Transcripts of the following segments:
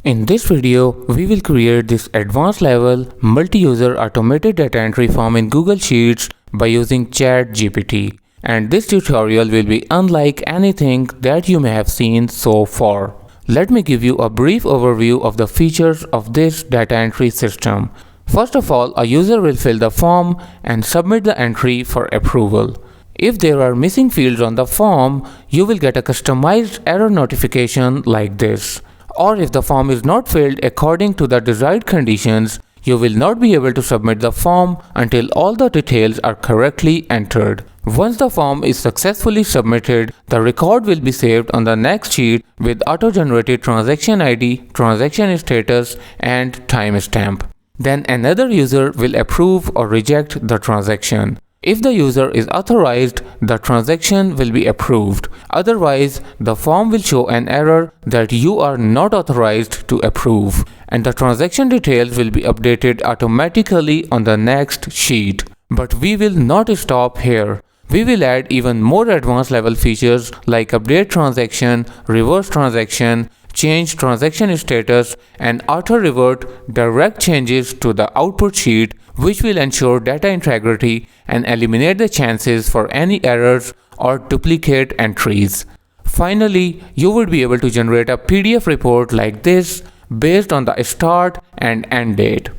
In this video, we will create this advanced level multi-user automated data entry form in Google Sheets by using ChatGPT. And this tutorial will be unlike anything that you may have seen so far. Let me give you a brief overview of the features of this data entry system. First of all, a user will fill the form and submit the entry for approval. If there are missing fields on the form, you will get a customized error notification like this. Or if the form is not filled according to the desired conditions, you will not be able to submit the form until all the details are correctly entered. Once the form is successfully submitted, the record will be saved on the next sheet with auto-generated transaction ID, transaction status, and timestamp. Then another user will approve or reject the transaction. If the user is authorized, the transaction will be approved. Otherwise, the form will show an error that you are not authorized to approve, and the transaction details will be updated automatically on the next sheet. But we will not stop here. We will add even more advanced level features like update transaction, reverse transaction, change transaction status, and auto-revert direct changes to the output sheet, which will ensure data integrity and eliminate the chances for any errors or duplicate entries. Finally, you would be able to generate a PDF report like this based on the start and end date.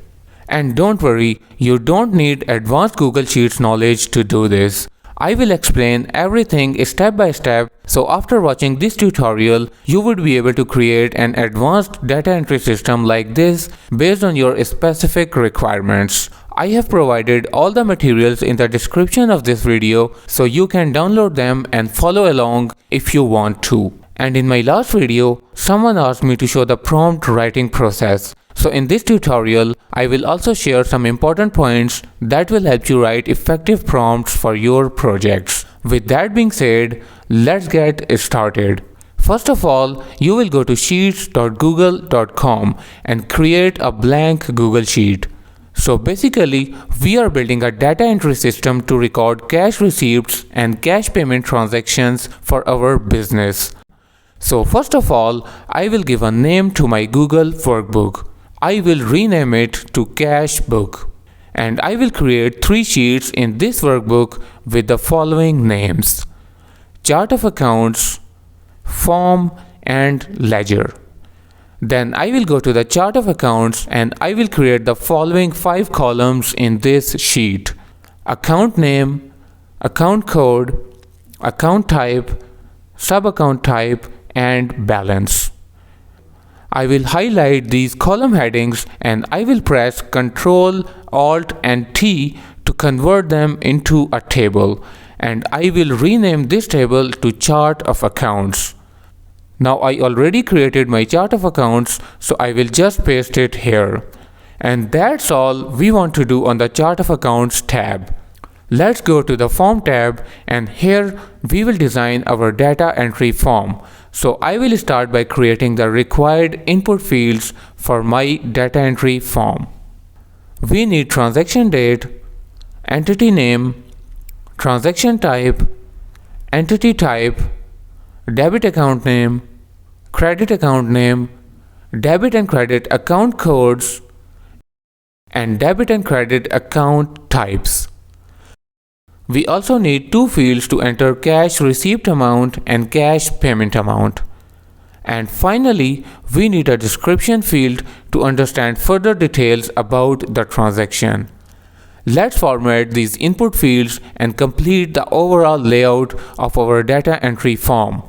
And don't worry, you don't need advanced Google Sheets knowledge to do this. I will explain everything step by step, so after watching this tutorial, you would be able to create an advanced data entry system like this based on your specific requirements. I have provided all the materials in the description of this video, so you can download them and follow along if you want to. And in my last video, someone asked me to show the prompt writing process. So in this tutorial, I will also share some important points that will help you write effective prompts for your projects. With that being said, let's get started. First of all, you will go to sheets.google.com and create a blank Google Sheet. So basically, we are building a data entry system to record cash receipts and cash payment transactions for our business. So first of all, I will give a name to my Google workbook. I will rename it to Cash Book. And I will create 3 sheets in this workbook with the following names: Chart of Accounts, Form, and Ledger. Then I will go to the Chart of Accounts and I will create the following 5 columns in this sheet: account name, account code, account type, sub-account type, and balance. I will highlight these column headings and I will press Ctrl, Alt, and T to convert them into a table, and I will rename this table to Chart of Accounts. Now I already created my Chart of Accounts, so I will just paste it here. And that's all we want to do on the Chart of Accounts tab. Let's go to the Form tab, and here we will design our data entry form. So I will start by creating the required input fields for my data entry form. We need transaction date, entity name, transaction type, entity type, debit account name, credit account name, debit and credit account codes, and debit and credit account types. We also need 2 fields to enter cash receipt amount and cash payment amount. And finally, we need a description field to understand further details about the transaction. Let's format these input fields and complete the overall layout of our data entry form.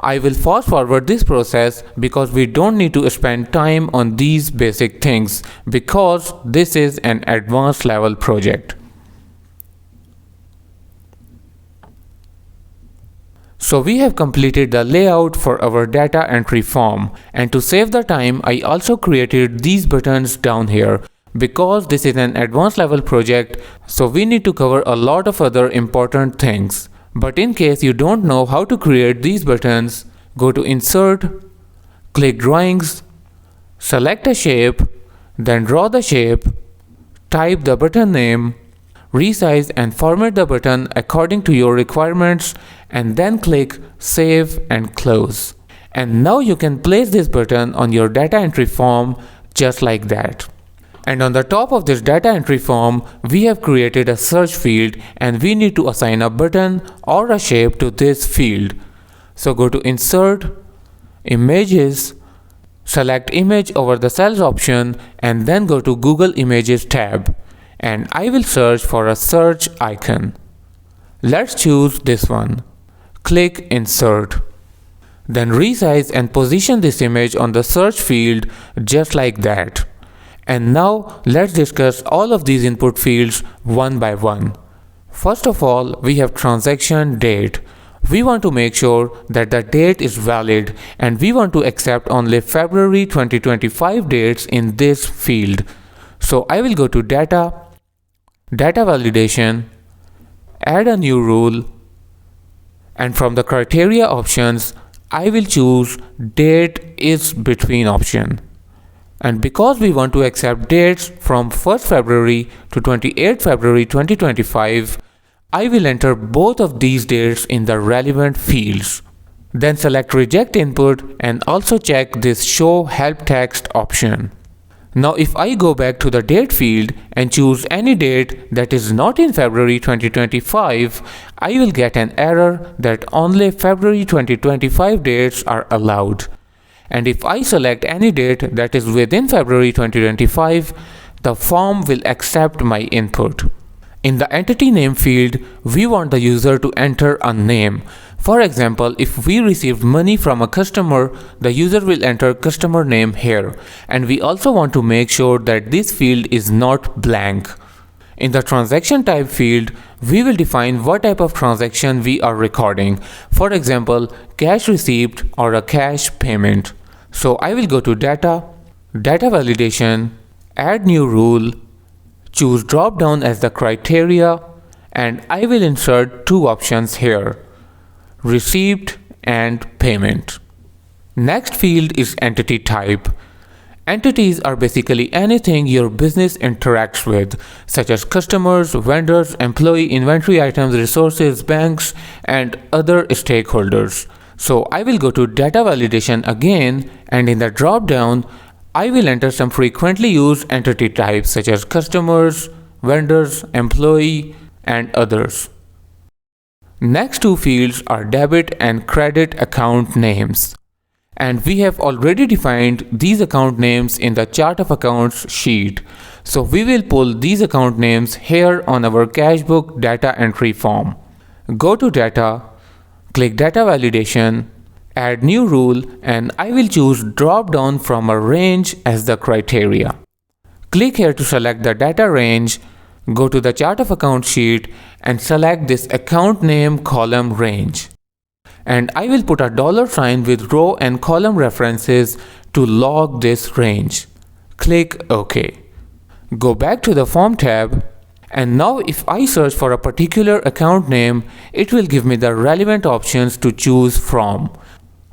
I will fast forward this process because we don't need to spend time on these basic things because this is an advanced level project. So we have completed the layout for our data entry form, and to save the time, I also created these buttons down here because this is an advanced level project, so we need to cover a lot of other important things. But in case you don't know how to create these buttons, go to Insert, click Drawings, select a shape, then draw the shape, type the button name, resize and format the button according to your requirements, and then click Save and Close. And now you can place this button on your data entry form just like that. And on the top of this data entry form, we have created a search field and we need to assign a button or a shape to this field. So go to Insert, Images, select Image over the Cells option and then go to Google Images tab. And I will search for a search icon. Let's choose this one. Click Insert. Then resize and position this image on the search field just like that. And now let's discuss all of these input fields one by one. First of all, we have transaction date. We want to make sure that the date is valid and we want to accept only February 2025 dates in this field. So I will go to Data, Data Validation, add a new rule, and from the criteria options, I will choose Date is between option. And because we want to accept dates from 1st February to 28th February 2025, I will enter both of these dates in the relevant fields. Then select Reject Input and also check this Show Help Text option. Now if I go back to the date field and choose any date that is not in February 2025, I will get an error that only February 2025 dates are allowed. And if I select any date that is within February 2025, the form will accept my input. In the entity name field, we want the user to enter a name. For example, if we received money from a customer, the user will enter customer name here. And we also want to make sure that this field is not blank. In the transaction type field, we will define what type of transaction we are recording. For example, cash receipt or a cash payment. So I will go to Data, Data Validation, add new rule, choose drop down as the criteria, and I will insert two options here, receipt and payment. Next field is entity type. Entities are basically anything your business interacts with, such as customers, vendors, employee, inventory items, resources, banks, and other stakeholders. So I will go to Data Validation again, and in the drop down, I will enter some frequently used entity types such as customers, vendors, employee, and others. Next two fields are debit and credit account names. And we have already defined these account names in the chart of accounts sheet. So we will pull these account names here on our cashbook data entry form. Go to Data, click Data Validation, add new rule, and I will choose drop down from a range as the criteria. Click here to select the data range, go to the chart of account sheet and select this account name column range. And I will put a $sign with row and column references to log this range. Click OK. Go back to the Form tab, and now if I search for a particular account name, it will give me the relevant options to choose from.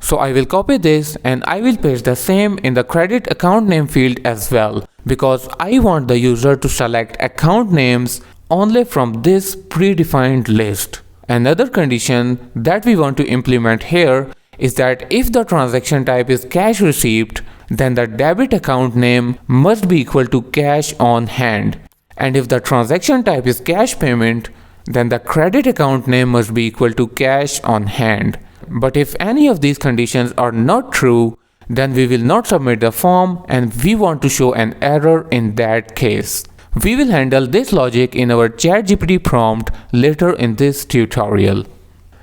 So I will copy this and I will paste the same in the credit account name field as well, because I want the user to select account names only from this predefined list. Another condition that we want to implement here is that if the transaction type is cash receipt, then the debit account name must be equal to cash on hand. And if the transaction type is cash payment, then the credit account name must be equal to cash on hand. But if any of these conditions are not true, then we will not submit the form and we want to show an error in that case. We will handle this logic in our ChatGPT prompt later in this tutorial.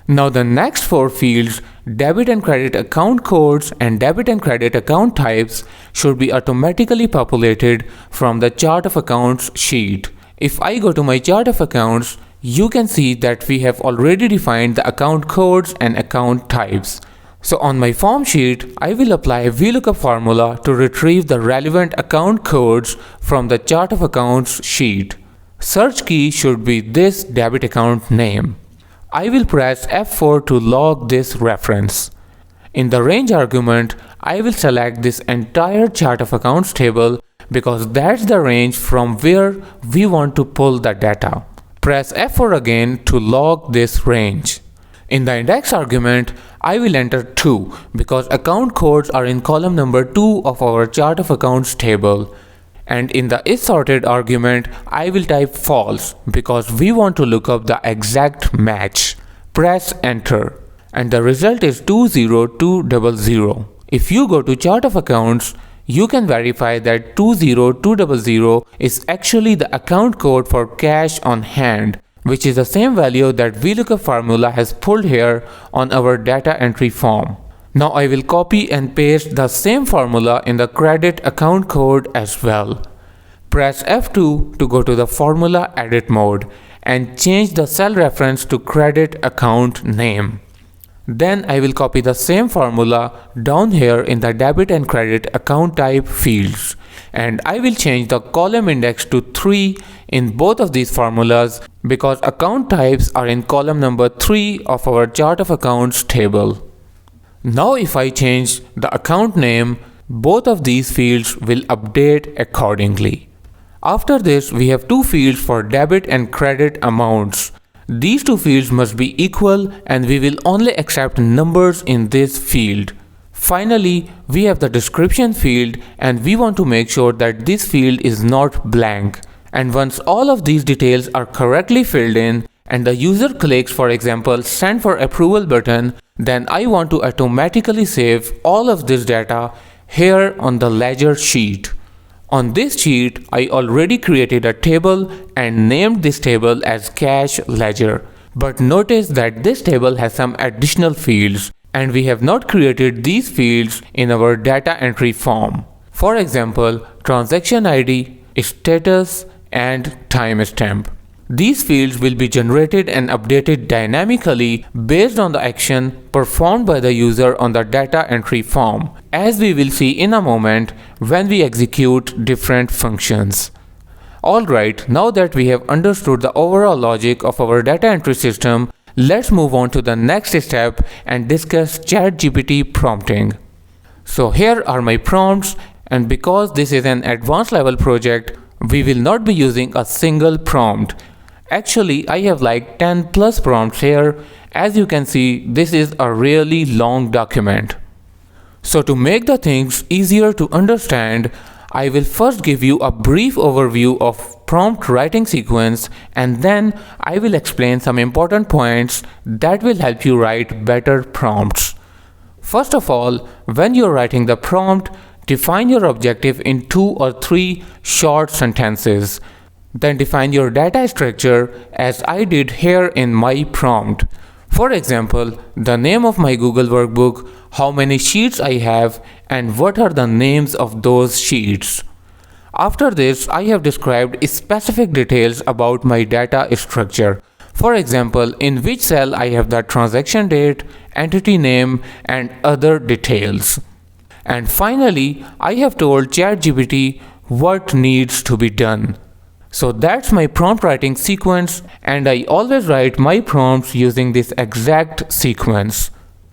Now the next four fields, debit and credit account codes and debit and credit account types, should be automatically populated from the chart of accounts sheet. If I go to my chart of accounts, you can see that we have already defined the account codes and account types. So on my form sheet, I will apply a VLOOKUP formula to retrieve the relevant account codes from the chart of accounts sheet. Search key should be this debit account name. I will press F4 to log this reference. In the range argument, I will select this entire chart of accounts table because that's the range from where we want to pull the data. Press F4 again to log this range. In the index argument, I will enter 2 because account codes are in column number 2 of our chart of accounts table. And in the isSorted argument, I will type false because we want to look up the exact match. Press enter and the result is 20200. If you go to chart of accounts, you can verify that 20200 is actually the account code for cash on hand, which is the same value that VLOOKUP formula has pulled here on our data entry form. Now I will copy and paste the same formula in the credit account code as well. Press F2 to go to the formula edit mode and change the cell reference to credit account name. Then I will copy the same formula down here in the debit and credit account type fields. And I will change the column index to 3 in both of these formulas because account types are in column number 3 of our chart of accounts table. Now if I change the account name, both of these fields will update accordingly. After this, we have two fields for debit and credit amounts. These two fields must be equal and we will only accept numbers in this field. Finally, we have the description field and we want to make sure that this field is not blank. And once all of these details are correctly filled in and the user clicks, for example, send for approval button, then I want to automatically save all of this data here on the ledger sheet. On this sheet, I already created a table and named this table as cash ledger. But notice that this table has some additional fields and we have not created these fields in our data entry form. For example, transaction ID, status, and timestamp. These fields will be generated and updated dynamically based on the action performed by the user on the data entry form, as we will see in a moment when we execute different functions. Alright, now that we have understood the overall logic of our data entry system, let's move on to the next step and discuss ChatGPT prompting. So here are my prompts, and because this is an advanced level project, we will not be using a single prompt. Actually, I have like 10 plus prompts here. As you can see, this is a really long document. So to make the things easier to understand, I will first give you a brief overview of prompt writing sequence and then I will explain some important points that will help you write better prompts. First of all, when you're writing the prompt, define your objective in 2 or 3 short sentences. Then define your data structure as I did here in my prompt. For example, the name of my Google workbook, how many sheets I have, and what are the names of those sheets. After this, I have described specific details about my data structure. For example, in which cell I have the transaction date, entity name, and other details. And finally, I have told ChatGPT what needs to be done. So that's my prompt writing sequence, and I always write my prompts using this exact sequence.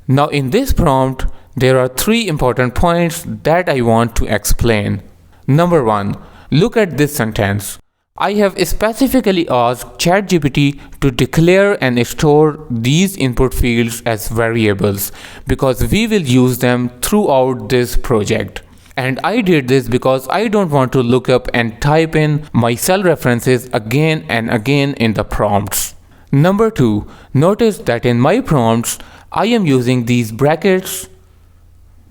Now in this prompt, there are 3 important points that I want to explain. Number 1, look at this sentence. I have specifically asked ChatGPT to declare and store these input fields as variables because we will use them throughout this project. And I did this because I don't want to look up and type in my cell references again and again in the prompts. Number 2, notice that in my prompts, I am using these brackets,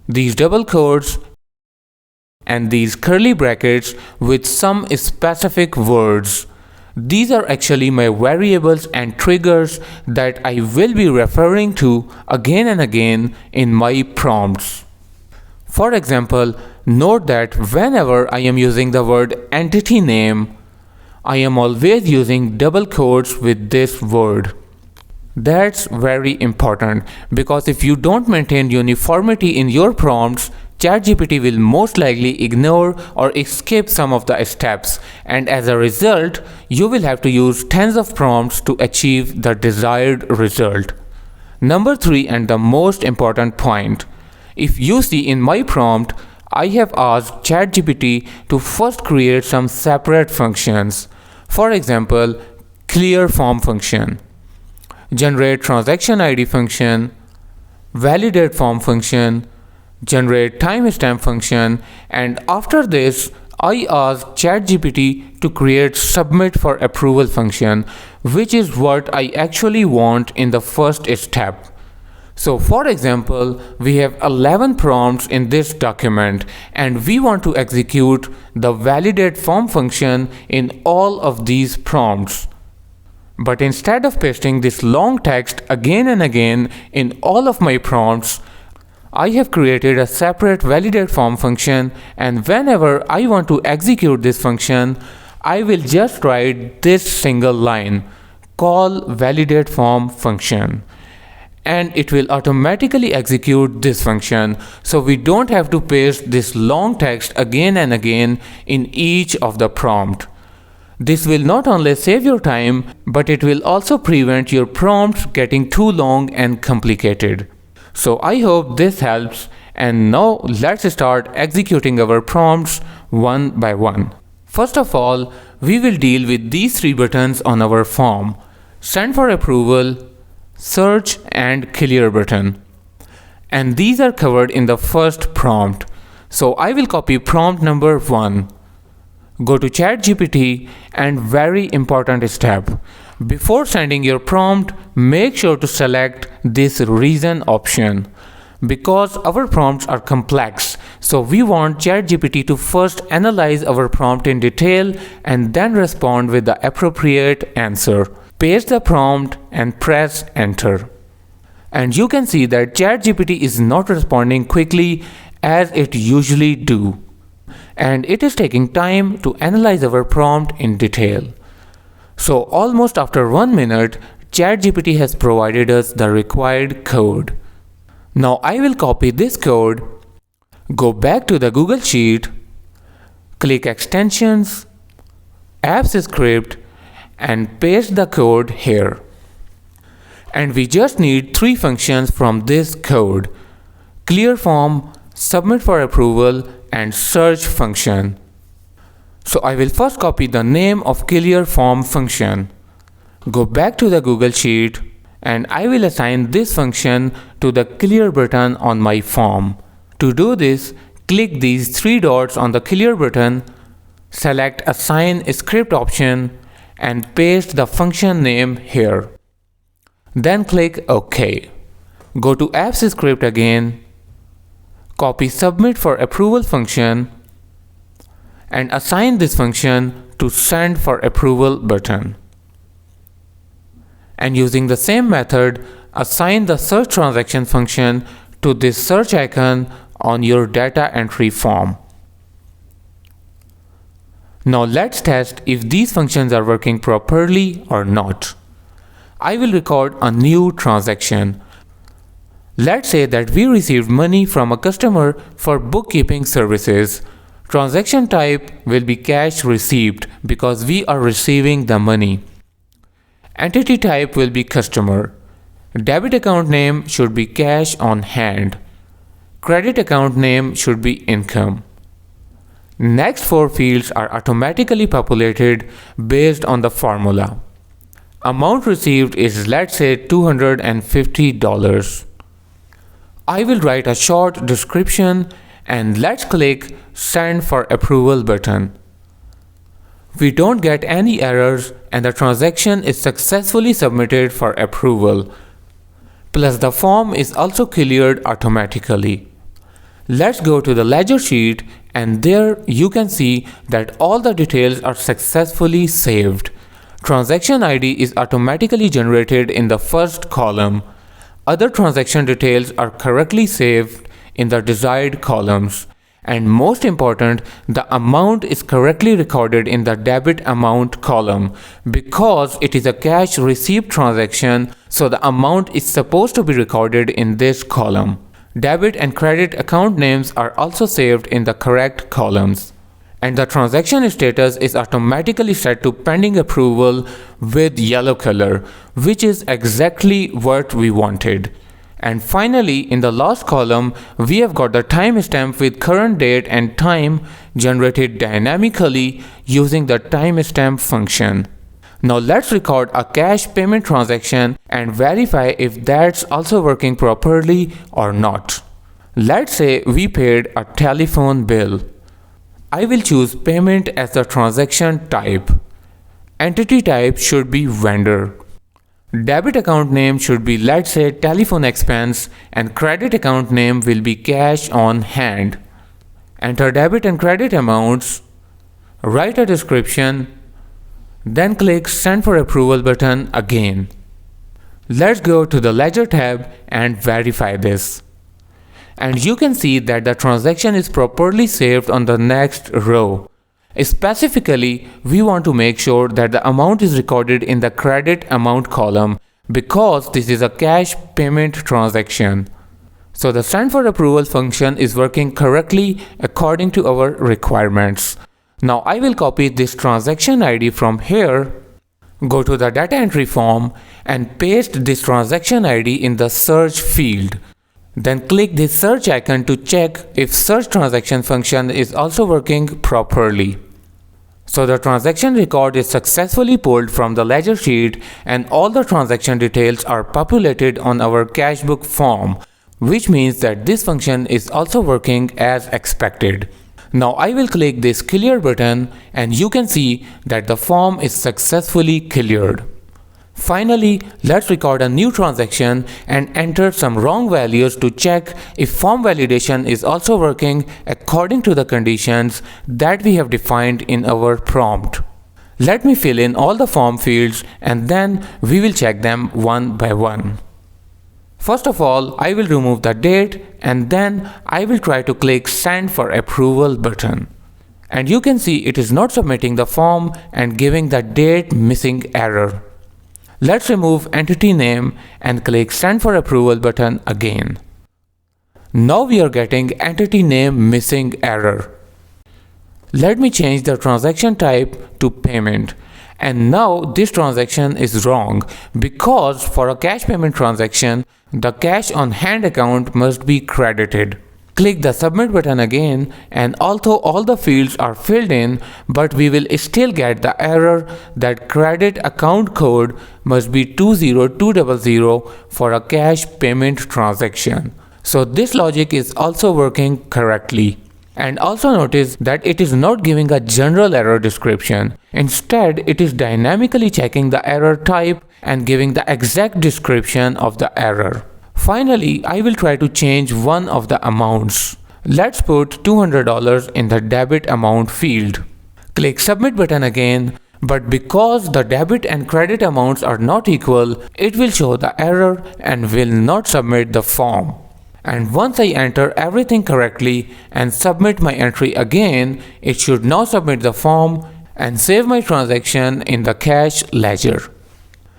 these double quotes, and these curly brackets with some specific words. These are actually my variables and triggers that I will be referring to again and again in my prompts. For example, note that whenever I am using the word entity name, I am always using double quotes with this word. That's very important because if you don't maintain uniformity in your prompts, ChatGPT will most likely ignore or skip some of the steps, and as a result, you will have to use tens of prompts to achieve the desired result. Number 3, and the most important point. If you see in my prompt, I have asked ChatGPT to first create some separate functions. For example, clear form function. generate transaction ID function, validate form function, generate timestamp function, and after this I ask ChatGPT to create submit for approval function, which is what I actually want in the first step. So for example, we have 11 prompts in this document and we want to execute the validate form function in all of these prompts. But instead of pasting this long text again and again in all of my prompts, I have created a separate validate form function, and whenever I want to execute this function, I will just write this single line, call validate form function, and it will automatically execute this function, so we don't have to paste this long text again and again in each of the prompt. This will not only save your time, but it will also prevent your prompts getting too long and complicated. So I hope this helps, and now let's start executing our prompts one by one. First of all, we will deal with these three buttons on our form: send for approval, search, and clear button. And these are covered in the first prompt. So I will copy prompt number 1. Go to ChatGPT, and very important step. Before sending your prompt, make sure to select this reason option, because our prompts are complex, so we want ChatGPT to first analyze our prompt in detail and then respond with the appropriate answer. Paste the prompt and press enter. And you can see that ChatGPT is not responding quickly as it usually do, and it is taking time to analyze our prompt in detail. So almost after 1 minute, ChatGPT has provided us the required code. Now I will copy this code, go back to the Google Sheet, click Extensions, Apps Script, and paste the code here. And we just need 3 functions from this code: clear form, submit for approval, and search function. So I will first copy the name of clear form function. Go back to the Google Sheet, and I will assign this function to the clear button on my form. To do this, click these 3 dots on the clear button, select assign script option, and paste the function name here. Then click OK. Go to apps script again, copy submit for approval function, and assign this function to send for approval button. And using the same method, assign the search transaction function to this search icon on your data entry form. Now let's test if these functions are working properly or not. I will record a new transaction. Let's say that we received money from a customer for bookkeeping services. Transaction type will be cash received because we are receiving the money. Entity type will be customer. Debit account name should be cash on hand. Credit account name should be income. Next 4 fields are automatically populated based on the formula. Amount received is, let's say, $250. I will write a short description, and let's click send for approval button. We don't get any errors and the transaction is successfully submitted for approval. Plus the form is also cleared automatically. Let's go to the ledger sheet, and there you can see that all the details are successfully saved. Transaction ID is automatically generated in the first column. Other transaction details are correctly saved in the desired columns. And most important, the amount is correctly recorded in the debit amount column because it is a cash received transaction, so the amount is supposed to be recorded in this column. Debit and credit account names are also saved in the correct columns. And the transaction status is automatically set to pending approval with yellow color, which is exactly what we wanted. And finally, in the last column, we have got the timestamp with current date and time generated dynamically using the timestamp function. Now let's record a cash payment transaction and verify if that's also working properly or not. Let's say we paid a telephone bill. I will choose payment as the transaction type. Entity type should be vendor. Debit account name should be, let's say, telephone expense, and credit account name will be cash on hand. Enter debit and credit amounts, write a description, then click Send for Approval button again. Let's go to the Ledger tab and verify this. And you can see that the transaction is properly saved on the next row. Specifically, we want to make sure that the amount is recorded in the credit amount column because this is a cash payment transaction. So the Send for Approval function is working correctly according to our requirements. Now I will copy this transaction ID from here, go to the data entry form and paste this transaction ID in the search field. Then click this search icon to check if search transaction function is also working properly. So the transaction record is successfully pulled from the ledger sheet and all the transaction details are populated on our cash book form, which means that this function is also working as expected. Now I will click this clear button and you can see that the form is successfully cleared. Finally, let's record a new transaction and enter some wrong values to check if form validation is also working according to the conditions that we have defined in our prompt. Let me fill in all the form fields and then we will check them one by one. First of all, I will remove the date and then I will try to click Send for Approval button. And you can see it is not submitting the form and giving the date missing error. Let's remove entity name and click Send for Approval button again. Now we are getting entity name missing error. Let me change the transaction type to payment. And now this transaction is wrong because for a cash payment transaction, the cash on hand account must be credited. Click the submit button again and although all the fields are filled in, but we will still get the error that credit account code must be 20200 for a cash payment transaction. So this logic is also working correctly. And also notice that it is not giving a general error description. Instead, it is dynamically checking the error type and giving the exact description of the error. Finally, I will try to change one of the amounts. Let's put $200 in the debit amount field. Click submit button again, but because the debit and credit amounts are not equal, it will show the error and will not submit the form. And once I enter everything correctly and submit my entry again, it should now submit the form and save my transaction in the cash ledger.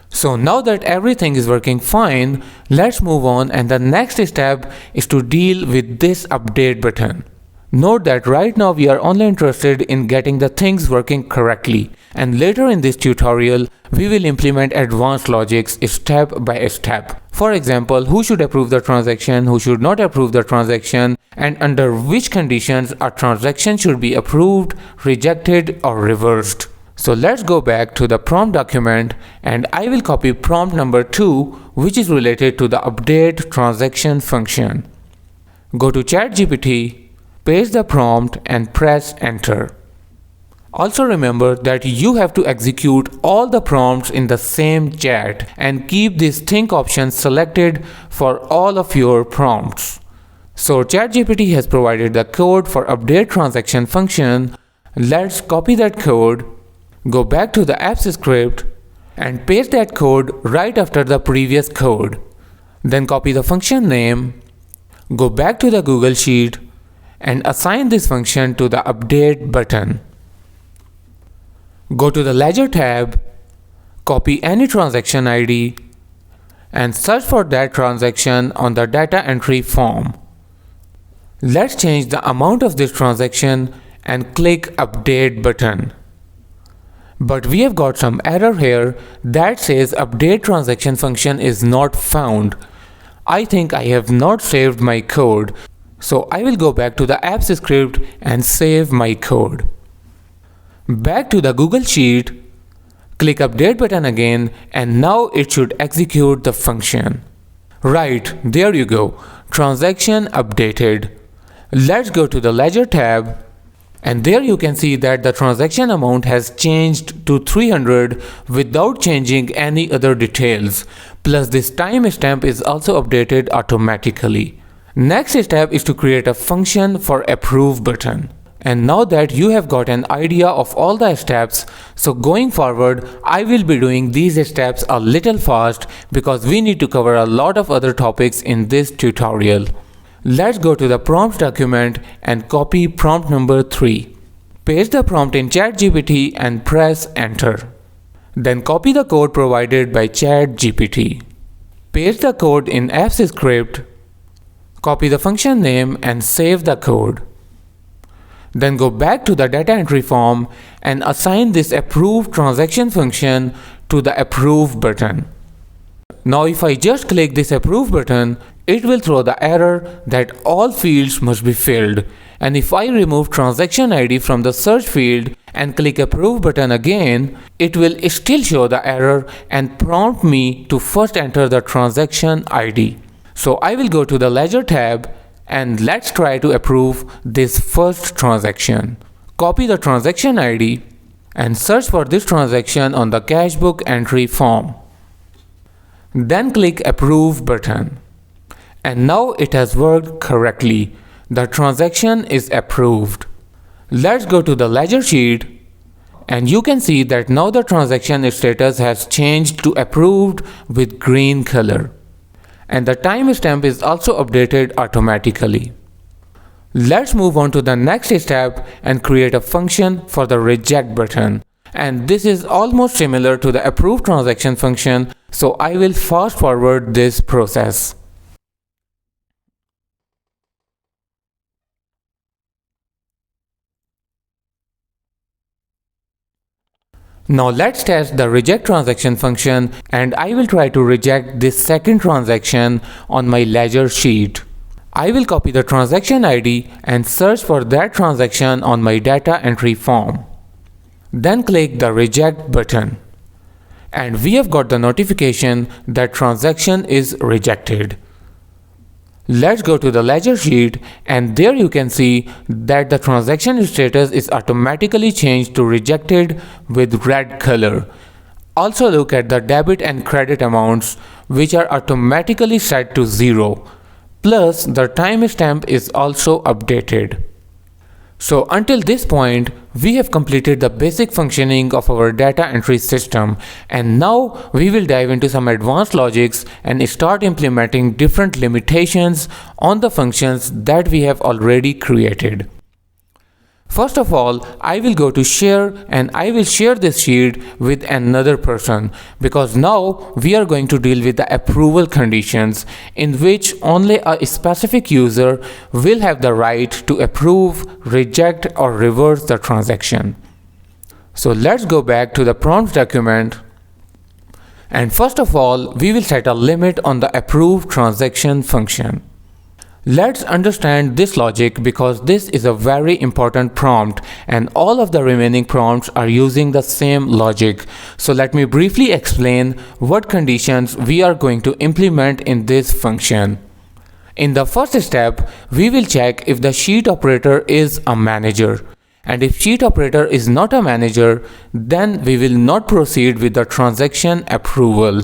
So now that everything is working fine, let's move on, and the next step is to deal with this update button. Note that right now we are only interested in getting the things working correctly, and later in this tutorial we will implement advanced logics step by step. For example, who should approve the transaction, who should not approve the transaction, and under which conditions a transaction should be approved, rejected or reversed. So let's go back to the prompt document and I will copy prompt number 2, which is related to the update transaction function. Go to ChatGPT, paste the prompt and press enter. Also remember that you have to execute all the prompts in the same chat and keep this think option selected for all of your prompts. So ChatGPT has provided the code for update transaction function. Let's copy that code, go back to the apps script and paste that code right after the previous code. Then copy the function name, go back to the Google Sheet and assign this function to the update button. Go to the Ledger tab, copy any transaction ID and search for that transaction on the data entry form. Let's change the amount of this transaction and click update button. But we have got some error here that says update transaction function is not found. I think I have not saved my code. So I will go back to the apps script and save my code. Back to the Google Sheet, Click update button again and now it should execute the function. Right, there you go. Transaction updated. Let's go to the ledger tab and there you can see that the transaction amount has changed to 300 without changing any other details. Plus this timestamp is also updated automatically. Next step is to create a function for approve button. And now that you have got an idea of all the steps, so going forward, I will be doing these steps a little fast because we need to cover a lot of other topics in this tutorial. Let's go to the prompt document and copy prompt number 3. Paste the prompt in ChatGPT and press enter. Then copy the code provided by ChatGPT. Paste the code in F's script. Copy the function name and save the code. Then go back to the data entry form and assign this approve transaction function to the approve button. Now if I just click this approve button, it will throw the error that all fields must be filled. And if I remove transaction ID from the search field and click approve button again, it will still show the error and prompt me to first enter the transaction ID. So I will go to the ledger tab and let's try to approve this first transaction. Copy the transaction ID and search for this transaction on the cash book entry form. Then click approve button. And now it has worked correctly. The transaction is approved. Let's go to the ledger sheet and you can see that now the transaction status has changed to approved with green color. And the timestamp is also updated automatically. Let's move on to the next step and create a function for the reject button. And this is almost similar to the approve transaction function, so I will fast forward this process. Now let's test the reject transaction function and I will try to reject this second transaction on my ledger sheet. I will copy the transaction ID and search for that transaction on my data entry form. Then click the reject button. And we have got the notification that transaction is rejected. Let's go to the ledger sheet and there you can see that the transaction status is automatically changed to rejected with red color. Also look at the debit and credit amounts which are automatically set to 0. Plus the timestamp is also updated. So until this point, we have completed the basic functioning of our data entry system, and now we will dive into some advanced logics and start implementing different limitations on the functions that we have already created. First of all, I will go to share and I will share this sheet with another person because now we are going to deal with the approval conditions in which only a specific user will have the right to approve, reject or reverse the transaction. So let's go back to the prompt document and first of all we will set a limit on the approve transaction function. Let's understand this logic because this is a very important prompt and all of the remaining prompts are using the same logic. So let me briefly explain what conditions we are going to implement in this function. In the first step, we will check if the sheet operator is a manager. And if sheet operator is not a manager, then we will not proceed with the transaction approval.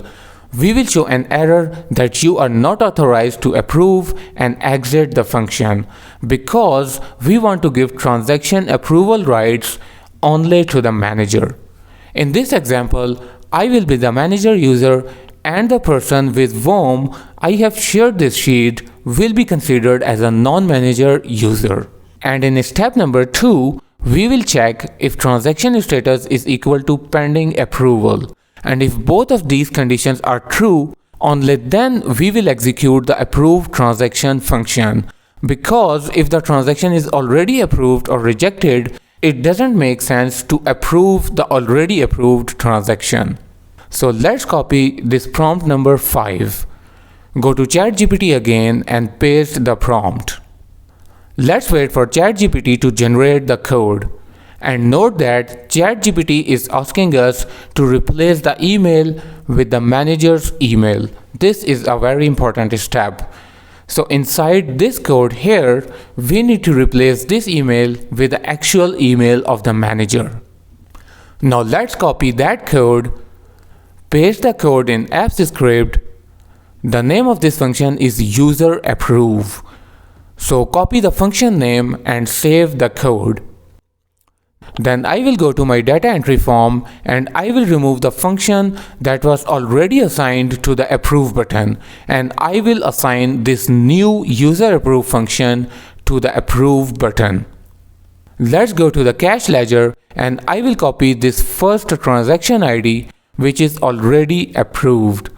We will show an error that you are not authorized to approve and exit the function because we want to give transaction approval rights only to the manager. In this example, I will be the manager user and the person with whom I have shared this sheet will be considered as a non-manager user. And in step number 2, we will check if transaction status is equal to pending approval. And if both of these conditions are true, only then we will execute the approve transaction function. Because if the transaction is already approved or rejected, it doesn't make sense to approve the already approved transaction. So let's copy this prompt number 5. Go to ChatGPT again and paste the prompt. Let's wait for ChatGPT to generate the code. And note that ChatGPT is asking us to replace the email with the manager's email. This is a very important step. So inside this code here, we need to replace this email with the actual email of the manager. Now let's copy that code, paste the code in apps script. The name of this function is user approve. So copy the function name and save the code. Then I will go to my data entry form and I will remove the function that was already assigned to the approve button, and I will assign this new user approve function to the approve button. Let's go to the cache ledger and I will copy this first transaction ID which is already approved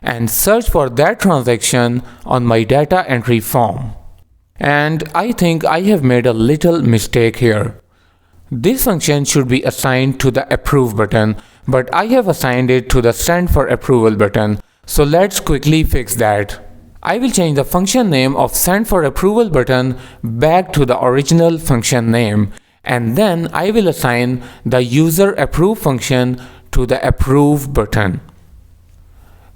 and search for that transaction on my data entry form. And I think I have made a little mistake here. This function should be assigned to the approve button, but I have assigned it to the send for approval button. So let's quickly fix that. I will change the function name of send for approval button back to the original function name, and then I will assign the user approve function to the approve button.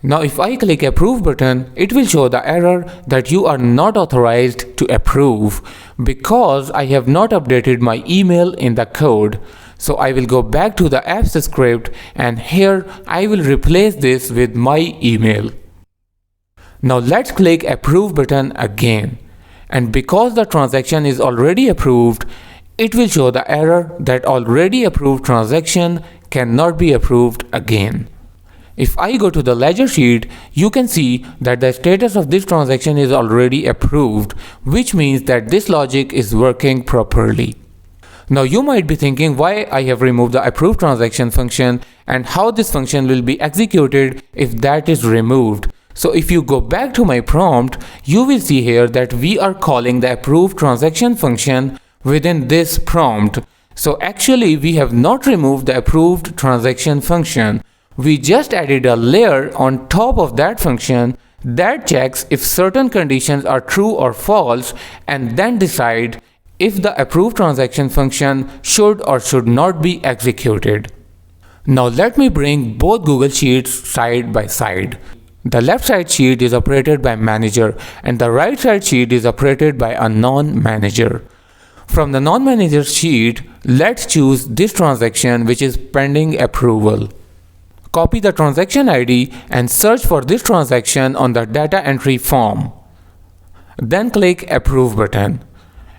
Now if I click approve button, it will show the error that you are not authorized to approve because I have not updated my email in the code. So I will go back to the apps script and here I will replace this with my email. Now let's click approve button again, and because the transaction is already approved, it will show the error that already approved transaction cannot be approved again. If I go to the ledger sheet, you can see that the status of this transaction is already approved, which means that this logic is working properly. Now you might be thinking why I have removed the approve transaction function and how this function will be executed if that is removed. So if you go back to my prompt, you will see here that we are calling the approve transaction function within this prompt. So actually we have not removed the approved transaction function. We just added a layer on top of that function that checks if certain conditions are true or false and then decide if the approved transaction function should or should not be executed. Now let me bring both Google Sheets side by side. The left side sheet is operated by manager and the right side sheet is operated by a non-manager. From the non-manager sheet, let's choose this transaction which is pending approval. Copy the transaction ID and search for this transaction on the data entry form. Then click approve button.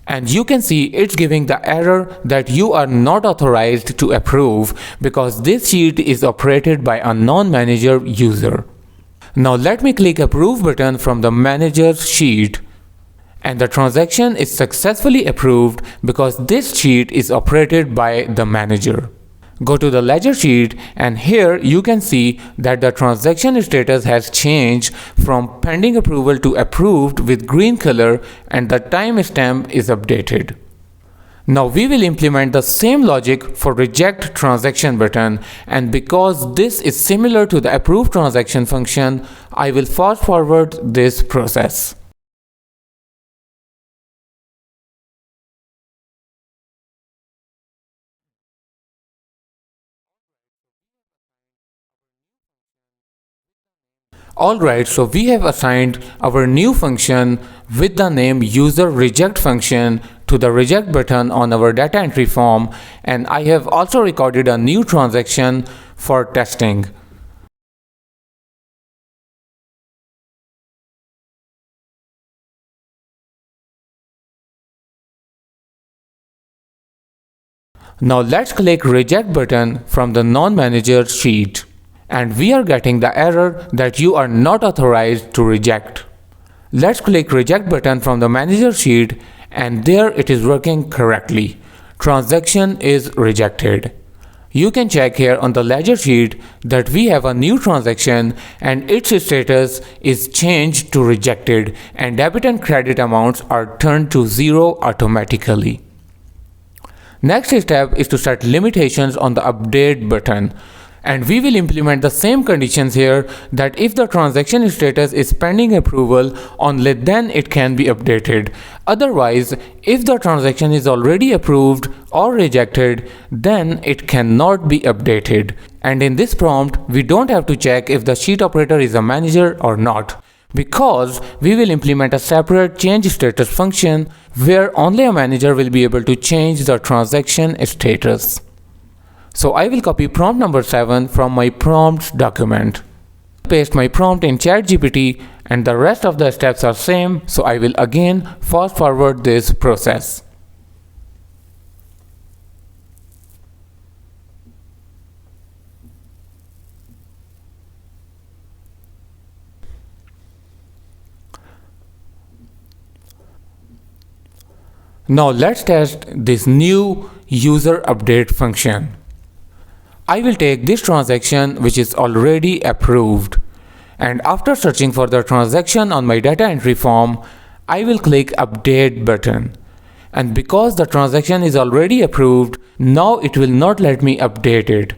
And you can see it's giving the error that you are not authorized to approve because this sheet is operated by a non-manager user. Now let me click approve button from the manager's sheet. And the transaction is successfully approved because this sheet is operated by the manager. Go to the ledger sheet and here you can see that the transaction status has changed from pending approval to approved with green color and the timestamp is updated. Now we will implement the same logic for reject transaction button, and because this is similar to the approved transaction function, I will fast forward this process. Alright, so we have assigned our new function with the name user reject function to the reject button on our data entry form, and I have also recorded a new transaction for testing. Now let's click reject button from the non-manager sheet. And we are getting the error that you are not authorized to reject. Let's click reject button from the manager sheet and there it is working correctly. Transaction is rejected. You can check here on the ledger sheet that we have a new transaction and its status is changed to rejected and debit and credit amounts are turned to 0 automatically. Next step is to set limitations on the update button. And we will implement the same conditions here, that if the transaction status is pending approval, only then it can be updated. Otherwise, if the transaction is already approved or rejected, then it cannot be updated. And in this prompt, we don't have to check if the sheet operator is a manager or not, because we will implement a separate change status function where only a manager will be able to change the transaction status. So I will copy prompt number 7 from my prompts document. Paste my prompt in ChatGPT, and the rest of the steps are same, so I will again fast forward this process. Now let's test this new user update function. I will take this transaction which is already approved, and after searching for the transaction on my data entry form, I will click update button. And because the transaction is already approved, now it will not let me update it.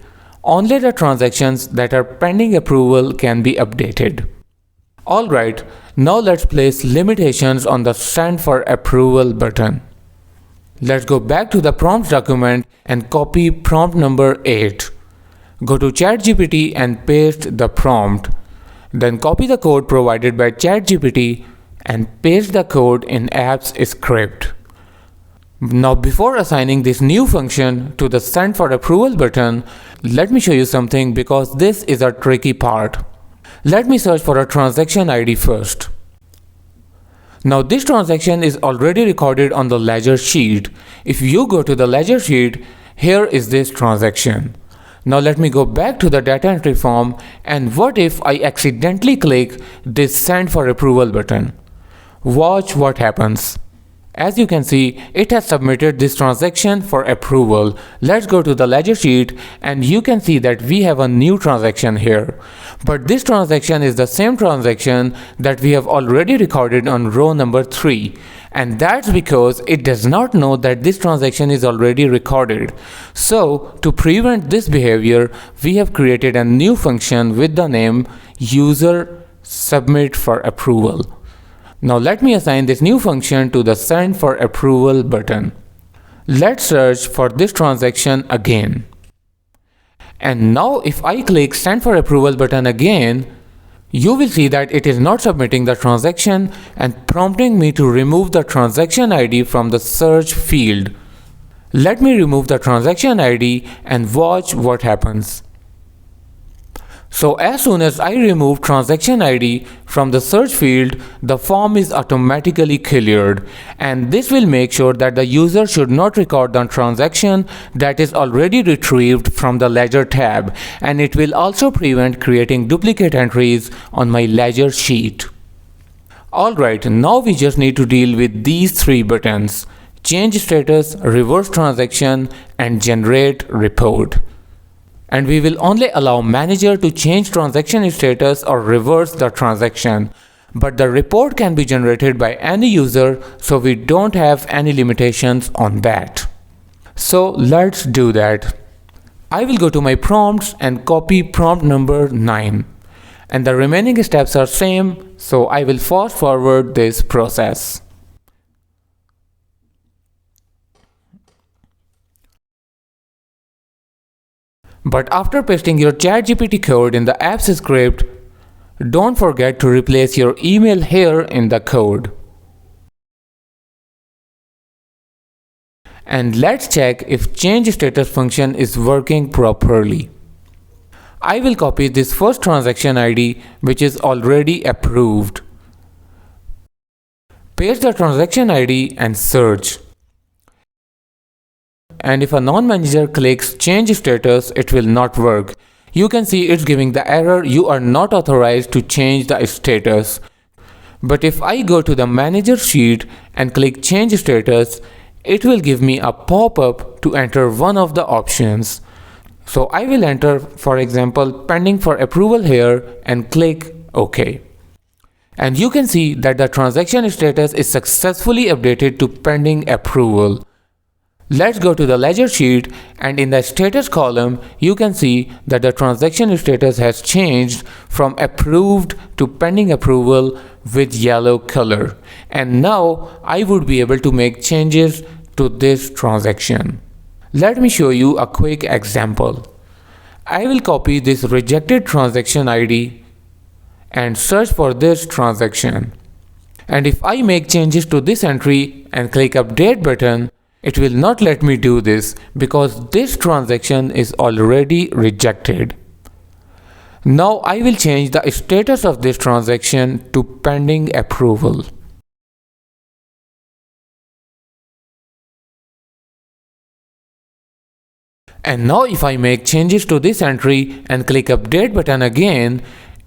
Only the transactions that are pending approval can be updated. Alright, now let's place limitations on the send for approval button. Let's go back to the prompts document and copy prompt number 8. Go to ChatGPT and paste the prompt. Then copy the code provided by ChatGPT and paste the code in app's script. Now before assigning this new function to the send for approval button, let me show you something, because this is a tricky part. Let me search for a transaction ID first. Now this transaction is already recorded on the ledger sheet. If you go to the ledger sheet, here is this transaction. Now let me go back to the data entry form, and what if I accidentally click this send for approval button? Watch what happens. As you can see, it has submitted this transaction for approval. Let's go to the ledger sheet, and you can see that we have a new transaction here. But this transaction is the same transaction that we have already recorded on row number 3. And that's because it does not know that this transaction is already recorded. So to prevent this behavior, we have created a new function with the name user submit for approval. Now let me assign this new function to the send for approval button. Let's search for this transaction again. And now if I click send for approval button again, you will see that it is not submitting the transaction and prompting me to remove the transaction ID from the search field. Let me remove the transaction ID and watch what happens. So as soon as I remove transaction ID from the search field, the form is automatically cleared, and this will make sure that the user should not record the transaction that is already retrieved from the ledger tab, and it will also prevent creating duplicate entries on my ledger sheet. Alright, now we just need to deal with these 3 buttons: change status, reverse transaction, and generate report. And we will only allow manager to change transaction status or reverse the transaction. But the report can be generated by any user, so we don't have any limitations on that. So let's do that. I will go to my prompts and copy prompt number 9. And the remaining steps are same, so I will fast forward this process. But after pasting your ChatGPT code in the app's script, don't forget to replace your email here in the code. And let's check if change status function is working properly. I will copy this first transaction ID which is already approved. Paste the transaction ID and search. And if a non-manager clicks change status, it will not work. You can see it's giving the error, you are not authorized to change the status. But if I go to the manager sheet and click change status, it will give me a pop-up to enter one of the options. So I will enter, for example, pending for approval here and click OK. And you can see that the transaction status is successfully updated to pending approval. Let's go to the ledger sheet, and in the status column you can see that the transaction status has changed from approved to pending approval with yellow color, and now I would be able to make changes to this transaction. Let me show you a quick example. I will copy this rejected transaction ID and search for this transaction. And if I make changes to this entry and click update button, it will not let me do this because this transaction is already rejected. Now I will change the status of this transaction to pending approval. And now if I make changes to this entry and click update button again,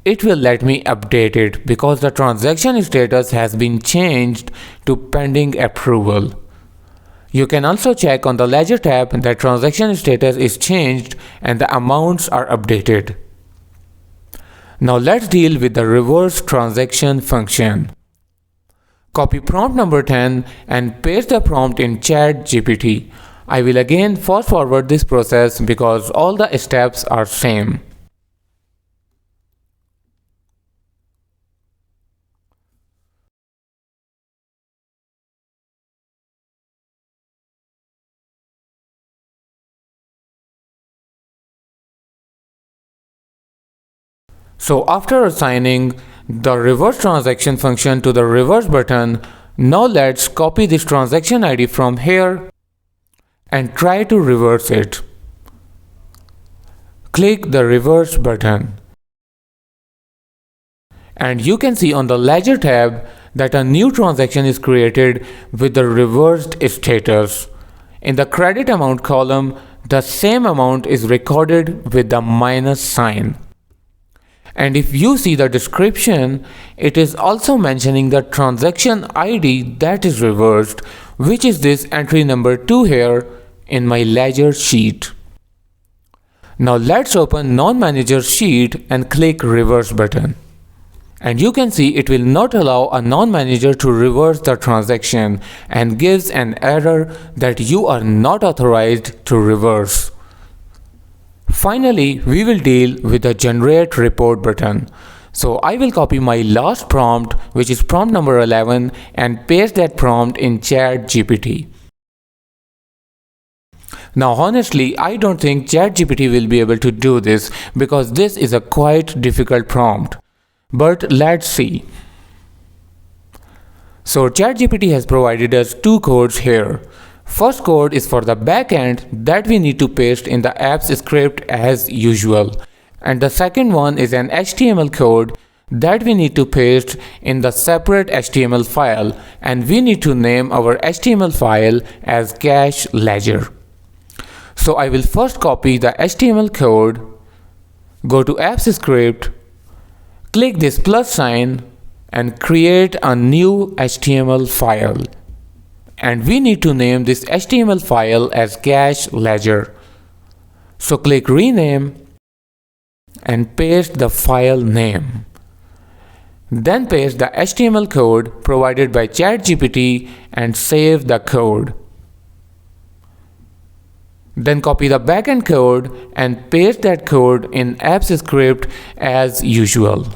it will let me update it because the transaction status has been changed to pending approval. You can also check on the ledger tab that transaction status is changed and the amounts are updated. Now let's deal with the reverse transaction function. Copy prompt number 10 and paste the prompt in ChatGPT. I will again fast forward this process because all the steps are same. So after assigning the reverse transaction function to the reverse button, now let's copy this transaction ID from here and try to reverse it. Click the reverse button. And you can see on the ledger tab that a new transaction is created with the reversed status. In the credit amount column, the same amount is recorded with the minus sign. And if you see the description, it is also mentioning the transaction ID that is reversed, which is this entry number 2 here in my ledger sheet. Now let's open non-manager sheet and click reverse button. And you can see it will not allow a non-manager to reverse the transaction and gives an error that you are not authorized to reverse. Finally, we will deal with the generate report button. So I will copy my last prompt, which is prompt number 11, and paste that prompt in ChatGPT. Now honestly, I don't think ChatGPT will be able to do this because this is a quite difficult prompt. But let's see. So ChatGPT has provided us two codes here. First code is for the backend that we need to paste in the app's script as usual. And the second one is an HTML code that we need to paste in the separate HTML file, and we need to name our HTML file as cash ledger. So I will first copy the HTML code, go to apps script, click this plus sign and create a new HTML file. And we need to name this HTML file as cash ledger. So click rename and paste the file name. Then paste the HTML code provided by ChatGPT and save the code. Then copy the backend code and paste that code in apps script as usual.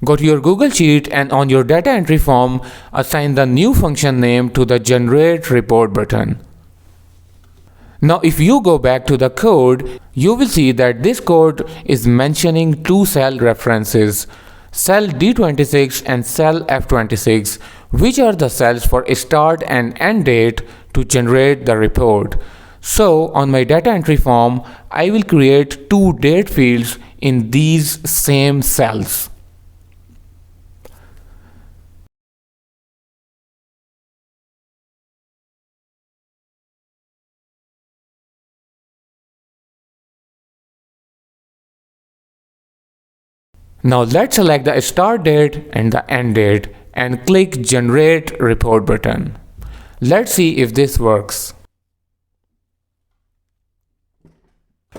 Go to your Google Sheet and on your data entry form, assign the new function name to the generate report button. Now if you go back to the code, you will see that this code is mentioning two cell references, cell D26 and cell F26, which are the cells for start and end date to generate the report. So on my data entry form, I will create two date fields in these same cells. Now let's select the start date and the end date and click generate report button. Let's see if this works.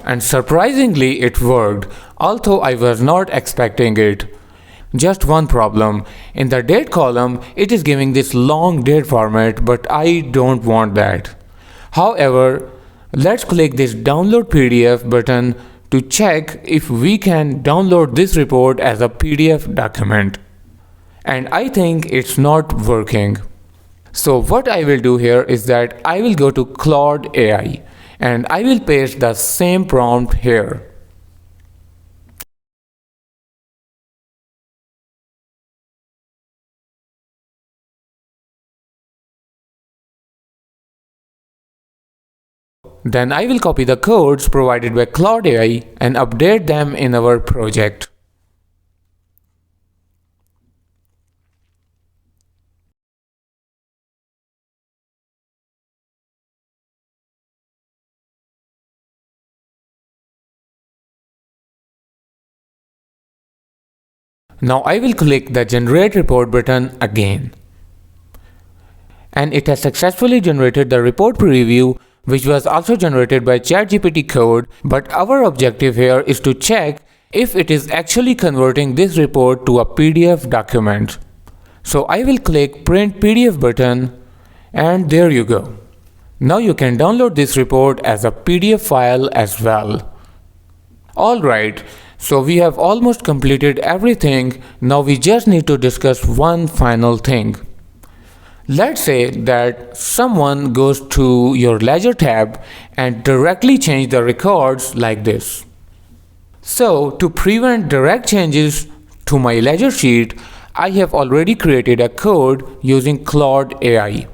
And surprisingly it worked, although I was not expecting it. Just one problem. In the date column, it is giving this long date format, but I don't want that. However, let's click this download PDF button to check if we can download this report as a PDF document. And I think it's not working. So what I will do here is that I will go to Claude AI and I will paste the same prompt here. Then I will copy the codes provided by Claude AI and update them in our project. Now I will click the Generate Report button again. And it has successfully generated the report preview, which was also generated by ChatGPT code, but our objective here is to check if it is actually converting this report to a PDF document. So I will click Print PDF button, and there you go. Now you can download this report as a PDF file as well. Alright, so we have almost completed everything. Now we just need to discuss one final thing. Let's say that someone goes to your Ledger tab and directly change the records like this. So to prevent direct changes to my Ledger sheet, I have already created a code using Claude AI.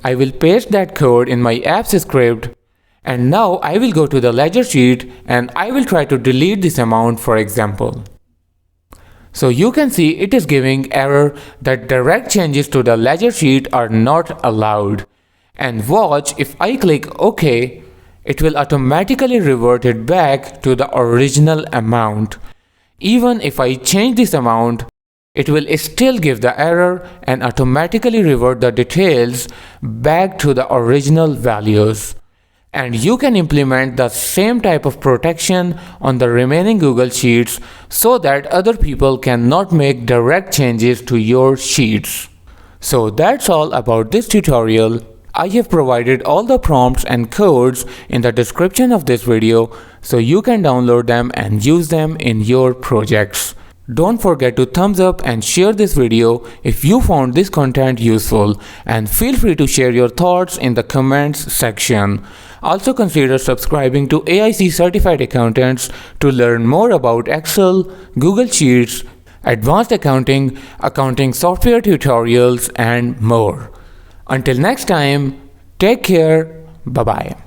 I will paste that code in my apps script, and now I will go to the Ledger sheet and I will try to delete this amount, for example. So you can see it is giving error that direct changes to the Ledger sheet are not allowed. And watch, if I click OK, it will automatically revert it back to the original amount. Even if I change this amount, it will still give the error and automatically revert the details back to the original values. And you can implement the same type of protection on the remaining Google Sheets so that other people cannot make direct changes to your sheets. So that's all about this tutorial. I have provided all the prompts and codes in the description of this video so you can download them and use them in your projects. Don't forget to thumbs up and share this video if you found this content useful, and feel free to share your thoughts in the comments section. Also consider subscribing to AIC Certified Accountants to learn more about Excel, Google Sheets, advanced accounting, accounting software tutorials, and more. Until next time, take care. Bye-bye.